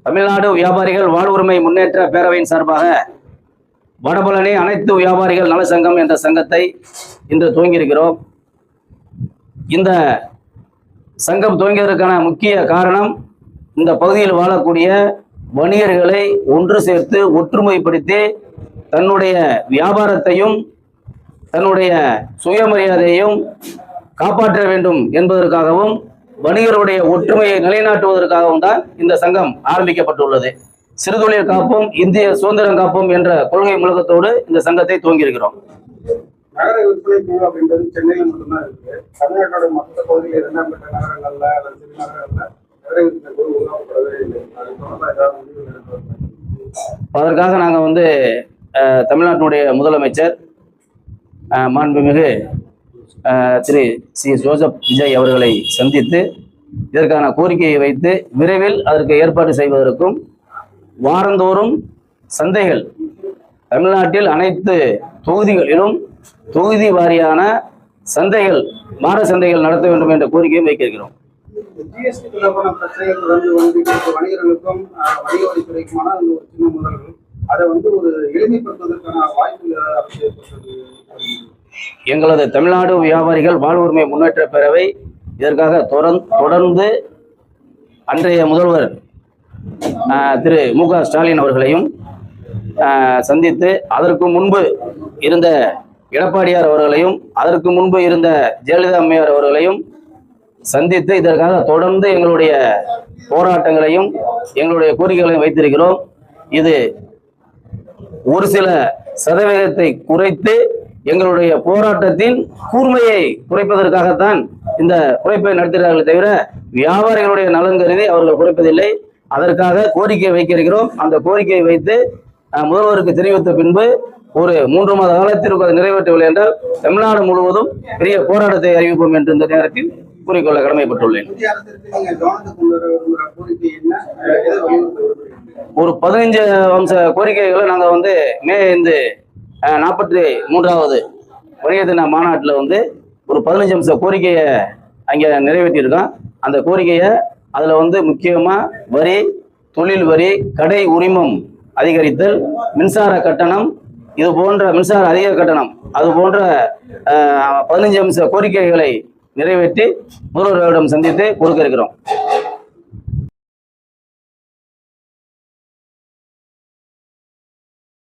தமிழ்நாடு வியாபாரிகள் வாழ்வுரிமை முன்னேற்ற பேரவையின் சார்பாக வடபழனி அனைத்து வியாபாரிகள் நல சங்கம் என்ற சங்கத்தை இன்று துவங்கியிருக்கிறோம். இந்த சங்கம் துவங்கியதற்கான முக்கிய காரணம், இந்த பகுதியில் வாழக்கூடிய வணிகர்களை ஒன்று சேர்த்து ஒற்றுமைப்படுத்தி தன்னுடைய வியாபாரத்தையும் தன்னுடைய சுயமரியாதையையும் காப்பாற்ற வேண்டும் என்பதற்காகவும் வணிகருடைய ஒற்றுமையை நிலைநாட்டுவதற்காகவும் தான் இந்த சங்கம் ஆரம்பிக்கப்பட்டுள்ளது. சிறுதொழில் காப்போம், இந்திய சுதந்திரம் காப்போம் என்ற கொள்கை முழக்கத்தோடு இந்த சங்கத்தை துவங்கியிருக்கிறோம். நகர விற்பனை குழு அப்படின்றது சென்னையில் மட்டும்தான் இருக்கு. தமிழ்நாட்டோட மொத்த பகுதியில் 2ஆம் கட்ட நகரங்கள்ல அல்லது சிறுநகரங்கள்ல நகர விற்பனை குழு உருவாக்கப்படவே இல்லை. அது தொடர்பாக ஏதாவது முடிவுகள் எடுத்து அதற்காக நாங்கள் தமிழ்நாட்டினுடைய முதலமைச்சர் மாண்புமிகு திரு சி ஜோசப் விஜய் அவர்களை சந்தித்து இதற்கான கோரிக்கையை வைத்து விரைவில் அதற்கு ஏற்பாடு செய்வதற்கும், வாரந்தோறும் சந்தைகள் தமிழ்நாட்டில் அனைத்து தொகுதிகளிலும் தொகுதி வாரியான சந்தைகள், மாத சந்தைகள் நடத்த வேண்டும் என்ற கோரிக்கையை வைக்கிறோம். ஜிஎஸ்டி தொடர்பான பிரச்சனைகள் தொடர்ந்து வணிகர்களுக்கும் வணிக வரித்துறைக்குமான ஒரு சின்ன முதல்கள் அதை ஒரு எளிமைப்படுத்துவதற்கான வாய்ப்பு எங்களது தமிழ்நாடு வியாபாரிகள் வாழ்வுரிமை முன்னேற்ற பேரவை இதற்காக தொடர்ந்து அன்றைய முதல்வர் திரு மு.க. ஸ்டாலின் அவர்களையும் சந்தித்து, அதற்கு முன்பு இருந்த எடப்பாடியார் அவர்களையும், அதற்கு முன்பு இருந்த ஜெயலலிதா அம்மையார் அவர்களையும் சந்தித்து இதற்காக தொடர்ந்து எங்களுடைய போராட்டங்களையும் எங்களுடைய கோரிக்கைகளையும் வைத்திருக்கிறோம். இது ஒரு சில சதவீதத்தை குறைத்து எங்களுடைய போராட்டத்தின் கூர்மையை குறைப்பதற்காகத்தான் இந்த குறைப்பை நடத்துகிறார்களே தவிர வியாபாரிகளுடைய நலன் கருதி அவர்கள் குறைப்பதில்லை. அதற்காக கோரிக்கை வைக்க இருக்கிறோம். அந்த கோரிக்கையை வைத்து முதல்வருக்கு தெரிவித்த பின்பு ஒரு 3 மாத காலத்திற்கு அதை நிறைவேற்றவில்லை என்றால் தமிழ்நாடு முழுவதும் பெரிய போராட்டத்தை அறிவிப்போம் என்று இந்த நேரத்தில் கூறிக்கொள்ள கடமைப்பட்டுள்ளேன். ஒரு 15 அம்ச கோரிக்கைகளை நாங்கள் மே 43வது வணிக தின மாநாட்டில் ஒரு 15 அம்ச கோரிக்கையை அங்கே நிறைவேற்றியிருக்கோம். அந்த கோரிக்கையை அதில் முக்கியமாக வரி, தொழில் வரி, கடை உரிமம் அதிகரித்தல், மின்சார கட்டணம், இது போன்ற மின்சார அதிக கட்டணம், அது போன்ற 15 அம்ச கோரிக்கைகளை நிறைவேற்றி முதல்வர்களிடம் சந்தித்து கொடுக்க இருக்கிறோம்.